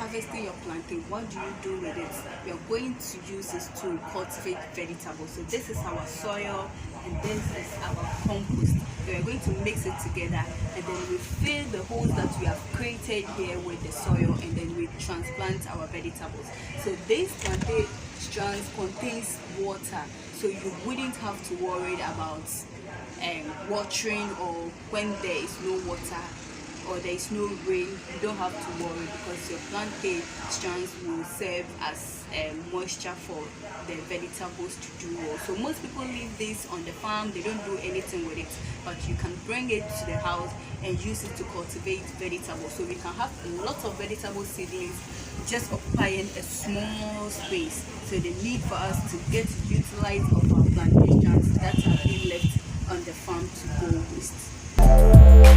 harvesting your plantain, what do you do with it? You're going to use this to cultivate vegetables. So this is our soil and this is our compost. We're going to mix it together, and then we fill the holes that we have created here with the soil, and then we transplant our vegetables. So this plantain strands contains water, so you wouldn't have to worry about watering, or when there is no water or there is no rain, you don't have to worry, because your plantain strands will serve as moisture for the vegetables to do well. So most people leave this on the farm, they don't do anything with it, but you can bring it to the house and use it to cultivate vegetables. So we can have a lot of vegetable seedlings just occupying a small space. So the need for us to get utilized of our plantain strands that have been left on the farm to go waste.